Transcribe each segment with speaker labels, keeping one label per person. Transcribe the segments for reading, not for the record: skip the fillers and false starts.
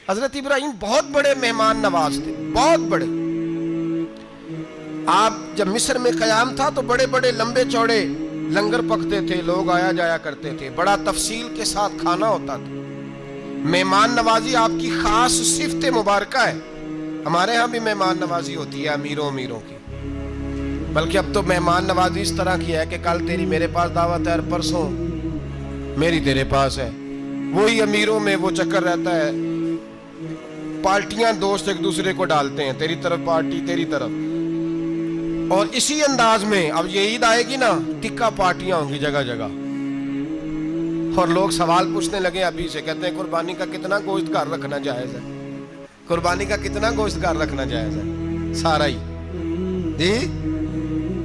Speaker 1: حضرت ابراہیم بہت بڑے مہمان نواز تھے، بہت بڑے۔ آپ جب مصر میں قیام تھا تو بڑے بڑے لمبے چوڑے لنگر پکتے تھے، لوگ آیا جایا کرتے تھے، بڑا تفصیل کے ساتھ کھانا ہوتا تھا۔ مہمان نوازی آپ کی خاص صفت مبارکہ ہے۔ ہمارے ہاں بھی مہمان نوازی ہوتی ہے امیروں کی، بلکہ اب تو مہمان نوازی اس طرح کی ہے کہ کل تیری میرے پاس دعوت ہے اور پرسوں میری تیرے پاس ہے۔ وہی امیروں میں وہ چکر رہتا ہے، پارٹیاں دوست ایک دوسرے کو ڈالتے ہیں، تیری طرف پارٹی تیری طرف، اور اسی انداز میں اب یہ عید آئے گی نا، ٹکا پارٹیاں ہوں گی جگہ جگہ، اور لوگ سوال پوچھنے لگے ابھی سے، کہتے ہیں قربانی کا کتنا گوشت گھر رکھنا جائز ہے، قربانی کا کتنا گوشت گھر رکھنا جائز ہے؟ سارا ہی جی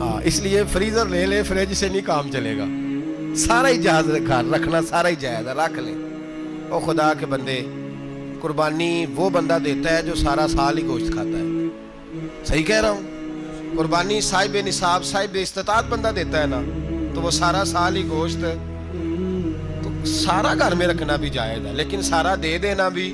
Speaker 1: ہاں، اس لیے فریزر لے لے، فریج سے نہیں کام چلے گا، سارا ہی جہاز گھر رکھنا سارا ہی جائز ہے، رکھ لیں۔ او خدا کے بندے، قربانی وہ بندہ دیتا ہے جو سارا سال ہی گوشت کھاتا ہے، صحیح کہہ رہا ہوں؟ قربانی صاحب نصاب صاحب استطاعت بندہ دیتا ہے نا، تو وہ سارا سال ہی گوشت، تو سارا گھر میں رکھنا بھی جائز ہے، لیکن سارا دے دینا بھی،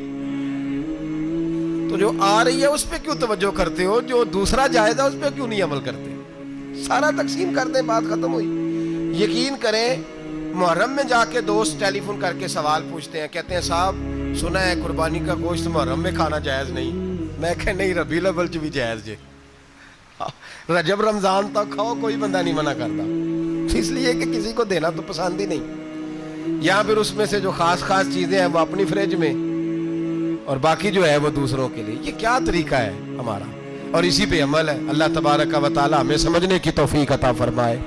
Speaker 1: تو جو آ رہی ہے اس پہ کیوں توجہ کرتے ہو؟ جو دوسرا جائز ہے اس پہ کیوں نہیں عمل کرتے؟ سارا تقسیم کر دیں، بات ختم ہوئی۔ یقین کریں، محرم میں جا کے دوست ٹیلی فون کر کے سوال پوچھتے ہیں، کہتے ہیں صاحب سنا ہے قربانی کا گوشت محرم میں کھانا جائز نہیں۔ میں کہ نہیں، ربیع الاول چ بھی جائز جے، رجب رمضان تک کھاؤ، کوئی بندہ نہیں منع کرتا، اس لیے کہ کسی کو دینا تو پسند ہی نہیں، یا پھر اس میں سے جو خاص خاص چیزیں ہیں وہ اپنی فریج میں، اور باقی جو ہے وہ دوسروں کے لیے۔ یہ کیا طریقہ ہے ہمارا؟ اور اسی پہ عمل ہے۔ اللہ تبارک و تعالی ہمیں سمجھنے کی توفیق عطا فرمائے۔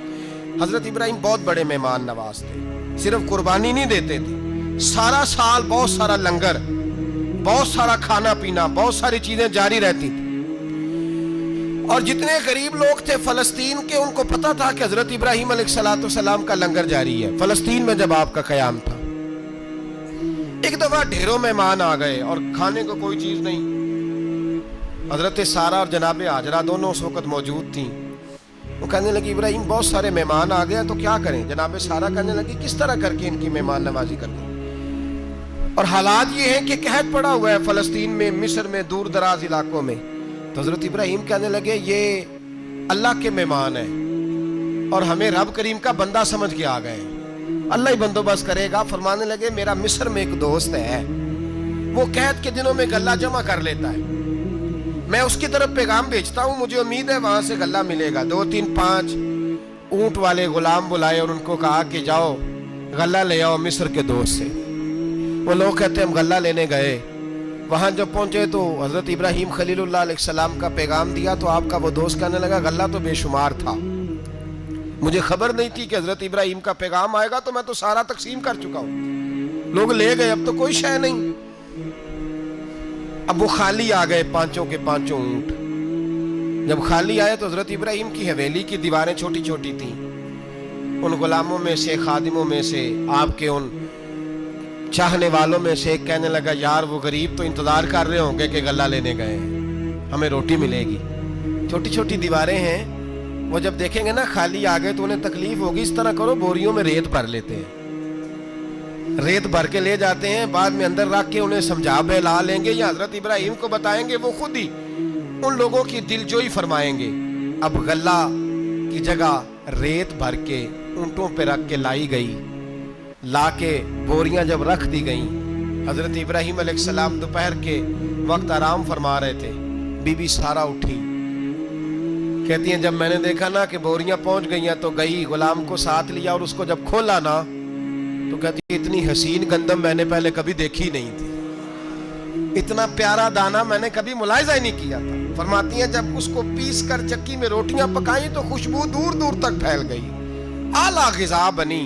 Speaker 1: حضرت ابراہیم بہت بڑے مہمان نواز تھے، صرف قربانی نہیں دیتے تھے، سارا سال بہت سارا لنگر، بہت سارا کھانا پینا، بہت ساری چیزیں جاری رہتی تھی۔ اور جتنے غریب لوگ تھے فلسطین کے، ان کو پتا تھا کہ حضرت ابراہیم علیہ السلام کا لنگر جاری ہے۔ فلسطین میں جب آپ کا قیام تھا، ایک دفعہ ڈھیروں مہمان آ گئے اور کھانے کو کوئی چیز نہیں۔ حضرت سارہ اور جناب ہاجرہ دونوں اس وقت موجود تھیں۔ وہ کہنے لگی ابراہیم بہت سارے مہمان آ گئے تو کیا کریں؟ جناب سارہ کہنے لگی کس طرح کر کے ان کی مہمان نوازی کریں؟ اور حالات یہ ہیں کہ قحط پڑا ہوا ہے فلسطین میں، مصر میں، دور دراز علاقوں میں۔ تو حضرت ابراہیم کہنے لگے یہ اللہ کے مہمان ہیں اور ہمیں رب کریم کا بندہ سمجھ کے آ گئے، اللہ ہی بندوبست کرے گا۔ فرمانے لگے میرا مصر میں ایک دوست ہے، وہ قحط کے دنوں میں غلہ جمع کر لیتا ہے، میں اس کی طرف پیغام بھیجتا ہوں، مجھے امید ہے وہاں سے غلہ ملے گا۔ 2 3 5 اونٹ والے غلام بلائے اور ان کو کہا کہ جاؤ غلہ لے آؤ مصر کے دوست سے۔ وہ لوگ کہتے ہیں ہم غلہ لینے گئے، وہاں جب پہنچے تو حضرت ابراہیم خلیل اللہ علیہ السلام کا پیغام دیا تو آپ کا وہ دوست کہنے لگا غلہ تو بے شمار تھا، مجھے خبر نہیں تھی کہ حضرت ابراہیم کا پیغام آئے گا، تو میں تو سارا تقسیم کر چکا ہوں، لوگ لے گئے، اب تو کوئی شے نہیں۔ اب وہ خالی آ گئے، 5 کے 5 اونٹ۔ جب خالی آئے تو حضرت ابراہیم کی حویلی کی دیواریں چھوٹی چھوٹی تھیں، ان غلاموں میں سے، خادموں میں سے، آپ کے ان چاہنے والوں میں سے ایک کہنے لگا یار وہ غریب تو انتظار کر رہے ہوں گے کہ غلہ لینے گئے ہیں، ہمیں روٹی ملے گی۔ چھوٹی چھوٹی دیواریں ہیں، وہ جب دیکھیں گے نا خالی آ گئے تو انہیں تکلیف ہوگی، اس طرح کرو بوریوں میں ریت بھر لیتے ہیں، ریت بھر کے لے جاتے ہیں، بعد میں اندر رکھ کے انہیں سمجھا بہلا لیں گے، یا حضرت ابراہیم کو بتائیں گے، وہ خود ہی ان لوگوں کی دلجوئی فرمائیں گے۔ اب غلہ کی جگہ ریت بھر کے اونٹوں پہ رکھ کے لائی گئی، لا کے بوریاں جب رکھ دی گئیں، حضرت ابراہیم علیہ السلام دوپہر کے وقت آرام فرما رہے تھے۔ بی بی سارہ اٹھی، کہتی ہیں جب میں نے دیکھا نا کہ بوریاں پہنچ گئی ہیں تو گئی، غلام کو ساتھ لیا اور اس کو جب کھولا نا تو کہتی ہے اتنی حسین گندم میں نے پہلے کبھی دیکھی نہیں تھی، اتنا پیارا دانہ میں نے کبھی ملاحظہ ہی نہیں کیا تھا۔ فرماتی ہیں جب اس کو پیس کر چکی میں روٹیاں پکائیں تو خوشبو دور دور تک پھیل گئی، اعلیٰ غذا بنی،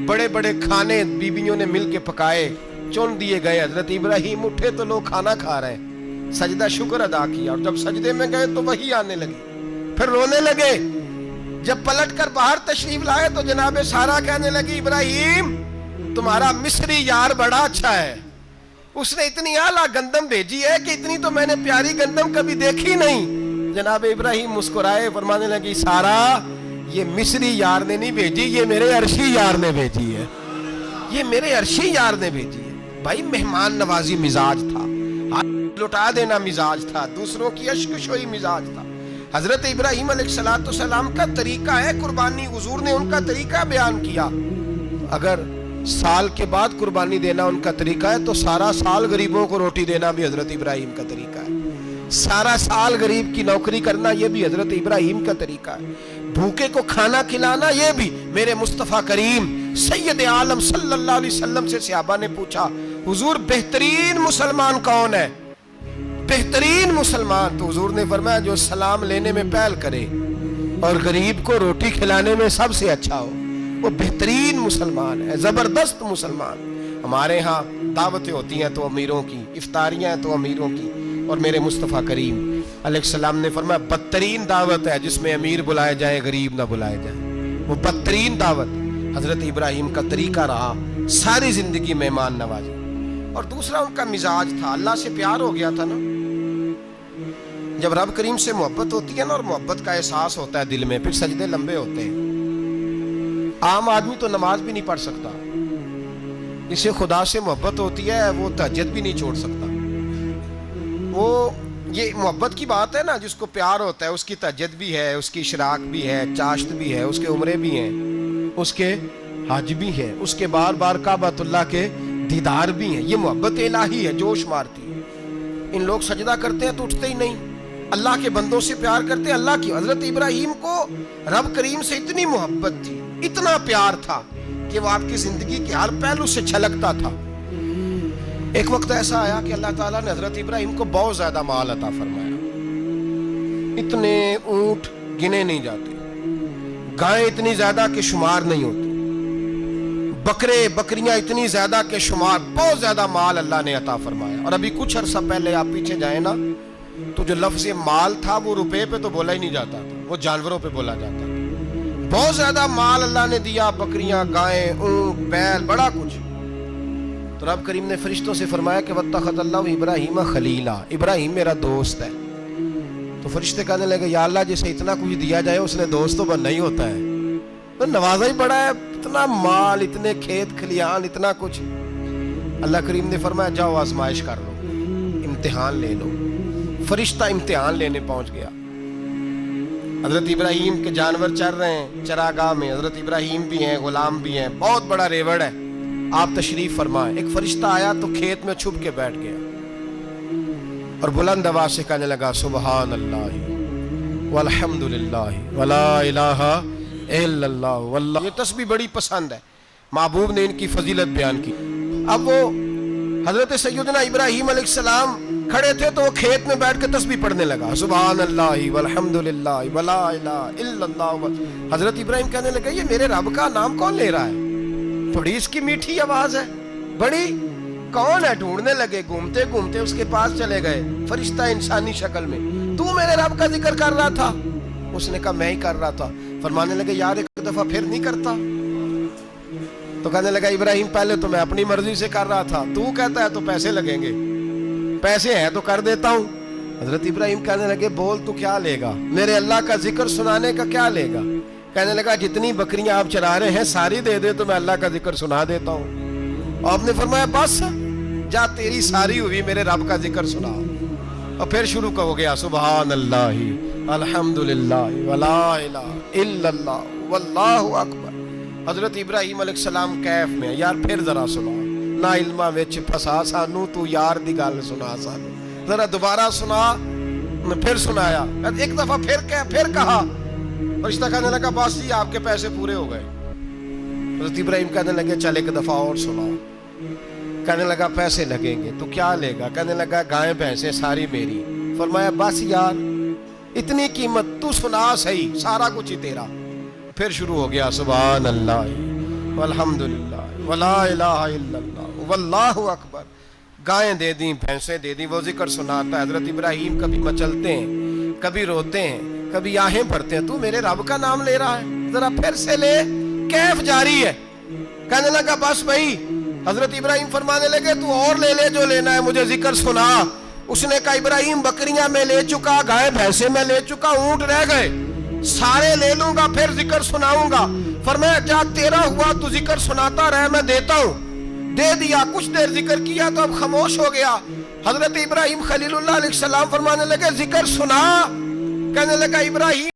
Speaker 1: بڑے بڑے کھانے بیویوں نے مل کے پکائے، چن دیے گئے۔ حضرت ابراہیم اٹھے تو لوگ کھانا کھا رہے، سجدہ شکر ادا کیا، اور جب سجدے میں گئے تو وحی آنے لگی، پھر رونے لگے۔ جب پلٹ کر باہر تشریف لائے تو جناب سارہ کہنے لگی ابراہیم تمہارا مصری یار بڑا اچھا ہے، اس نے اتنی اعلیٰ گندم بھیجی ہے کہ اتنی تو میں نے پیاری گندم کبھی دیکھی نہیں۔ جناب ابراہیم مسکرائے، فرمانے لگی سارہ یہ مصری یار نے نہیں بھیجی، یہ میرے عرشی یار نے بھیجی ہے، یہ میرے عرشی یار نے بھیجی ہے۔ بھائی مہمان نوازی مزاج تھا، लुटा देना मिजाज था, दूसरों की अश्कशोई मिजाज था। हजरत इब्राहीम अलैहिस्सलाम का तरीका है कुर्बानी, हुजूर ने उनका तरीका बयान किया। अगर साल के बाद कुर्बानी देना उनका तरीका है तो सारा साल गरीबों को रोटी देना भी हजरत इब्राहीम का तरीका है। सारा साल गरीब की नौकरी करना यह भी हजरत इब्राहीम का तरीका है। भूखे को खाना खिलाना यह भी मेरे मुस्तफ़ा करीम सैयद आलम सल्लल्लाहु अलैहि वसल्लम से सहाबा ने पूछा, हुजूर बेहतरीन मुसलमान कौन है? बेहतरीन मुसलमान तो हुजूर ने फरमाया जो सलाम लेने में पहल करे और गरीब को रोटी खिलाने में सबसे अच्छा हो, वो बेहतरीन मुसलमान है, जबरदस्त मुसलमान। हमारे यहाँ दावतें होती हैं तो अमीरों की, इफ्तारियां हैं तो अमीरों की, और मेरे मुस्तफ़ा करीम अलैहिस्सलाम ने फरमाया बदतरीन दावत है जिसमें अमीर बुलाए जाए गरीब ना बुलाए जाए। वो बदतरीन दावत हजरत इब्राहीम का तरीका रहा, सारी जिंदगी मेहमान नवाजी। और दूसरा उनका मिजाज था, अल्लाह से प्यार हो गया था ना। जब रब करीम से मोहब्बत होती है ना और मोहब्बत का एहसास होता है दिल में, फिर सजदे लंबे होते हैं। आम आदमी तो नमाज भी नहीं पढ़ सकता, जिसे खुदा से मोहब्बत होती है वो तहज्जुद भी नहीं छोड़ सकता। वो ये मोहब्बत की बात है ना, जिसको प्यार होता है उसकी तहज्जुद भी है, उसकी इशराक भी है, चाश्त भी है, उसके उम्रे भी हैं, उसके हज भी है, उसके बार बार काबतुल्लाह के दीदार भी हैं। ये मोहब्बत इलाही है, जोश मारती है। इन लोग सजदा करते हैं तो उठते ही नहीं, अल्लाह के बंदों से प्यार करते हैं अल्लाह की। हजरत इब्राहीम को रब करीम से इतनी मोहब्बत थी, इतना प्यार था कि वो आपकी जिंदगी के हर पहलू से छलकता था। एक वक्त ऐसा आया कि अल्लाह ताला ने हजरत इब्राहीम को बहुत ज्यादा माल अता फरमाया। इतने ऊंट गिने नहीं जाते, गायें इतनी ज्यादा के शुमार नहीं होती, बकरे बकरियां इतनी ज्यादा के शुमार, बहुत ज्यादा माल अल्लाह ने अता फरमाया। और अभी कुछ अरसा पहले आप पीछे जाए ना तो जो लफ्ज़ माल था वो रुपए पे तो बोला ही नहीं जाता था, वो जानवरों पे बोला जाता था। बहुत ज्यादा माल अल्लाह ने दिया, बकरियां, गायें, ऊंट, बैल, बड़ा कुछ। तो रब करीम ने फरिश्तों से फरमाया कि वत्तखज़ल्लाहु इब्राहीम खलीला, इब्राहीम मेरा दोस्त है। तो फरिश्ते कहने लगे या अल्लाह जिसे इतना कुछ दिया जाए उसने दोस्त तो बनना ही होता है, तो नवाजा ही बड़ा है, इतना माल, इतने खेत खलियान, इतना कुछ। अल्लाह करीम ने फरमाया जाओ आजमाइश कर लो, इम्तिहान ले लो। फरिश्ता इम्तिहान लेने पहुंच गया। हजरत इब्राहीम के जानवर चर रहे हैं चरागाह में, हजरत इब्राहीम भी हैं, गुलाम भी हैं, बहुत बड़ा रेवड़ है, आप तशरीफ फरमाएं। एक फरिश्ता आया तो खेत में छुप के बैठ गया और बुलंद आवाज से कहने लगा सुबहान अल्लाह वल्हम्दुलिल्लाह वला इलाहा इल्लल्लाह वल्लाह। ये तस्बीह बड़ी पसंद है, महबूब ने इनकी फजीलत बयान की। अब वो हजरत सैयदना इब्राहीम अलैहिस्सलाम खड़े थे तो वो खेत में बैठ के तस्बीह पढ़ने लगा, सुबहान अल्लाह वल्हम्दुलिल्लाह वला इलाहा इल्लल्लाह। हजरत इब्राहीम कहने लगे ये मेरे रब का नाम कौन ले रहा है, बड़ी इसकी मीठी आवाज है, बड़ी, कौन है? ढूंढने लगे, घूमते घूमते उसके पास चले गए, फरिश्ता इंसानी शक्ल में। तू मेरे रब का जिक्र कर रहा था? उसने कहा मैं ही कर रहा था। फरमाने लगे यार एक दफा फिर नहीं करता? तो कहने लगा इब्राहीम पहले तो मैं अपनी मर्जी से कर रहा था, तू कहता है तो पैसे लगेंगे, पैसे हैं तो कर देता हूं। हजरत इब्राहीम कहने लगे बोल तू क्या लेगा, मेरे अल्लाह का जिक्र सुनाने का क्या लेगा? कहने लगा जितनी बकरियां आप चरा रहे हैं सारी दे दे तो मैं अल्लाह का जिक्र सुना देता हूं। आपने फरमाया बस जा तेरी सारी हुई, मेरे रब का जिक्र सुना। और फिर शुरू हो गया सुबहान अल्लाह अल्हम्दुलिल्लाह वला इलाहा इल्लल्लाह वल्लाहु अकबर। हजरत इब्राहीम अलैहिस्सलाम कैफ में, यार फिर जरा सुना, ना इल्मा विच फसा सानू, तू यार दी गल सुना सानू, जरा दोबारा सुना। फिर सुनाया, एक दफा फिर कहा। फरिश्ता कहने लगा बस जी आपके पैसे पूरे हो गए। हजरत इब्राहीम कहने लगे चल एक दफा और सुनाओ। कहने लगा पैसे लगेंगे, तो क्या लेगा? कहने लगा गायें भैंसें सारी मेरी। फरमाया बस यार इतनी कीमत, तू सुना सही, सारा कुछ ही तेरा। फिर शुरू हो गया सुभान अल्लाह वल्हम्दुलिल्लाह वला इलाहा इल्लल्लाह वल्लाहु अकबर। गायें दे दी, भैंसें दे दी, वो जिक्र सुनाता है। हजरत इब्राहीम कभी मचलते हैं, कभी रोते हैं, कभी आहें भरते हैं, तू मेरे रब का नाम ले रहा है, जरा फिर से ले। कैफ जारी है। कहने लगा बस भाई। हजरत इब्राहीम फरमाने लगे तू और ले ले जो लेना है, मुझे जिक्र सुना। उसने कहा इब्राहीम बकरियां मैं ले चुका, गाय भैंसे मैं ले चुका, ऊंट रह गए, सारे ले लूंगा फिर जिक्र सुनाऊंगा। फरमाया जा तेरा हुआ तू जिक्र सुनाता रहे, मैं देता हूं। दे दिया, कुछ देर जिक्र किया तो अब खामोश हो गया। حضرت ابراہیم خلیل اللہ علیہ السلام فرمانے لگے ذکر سنا، کہنے لگا ابراہیم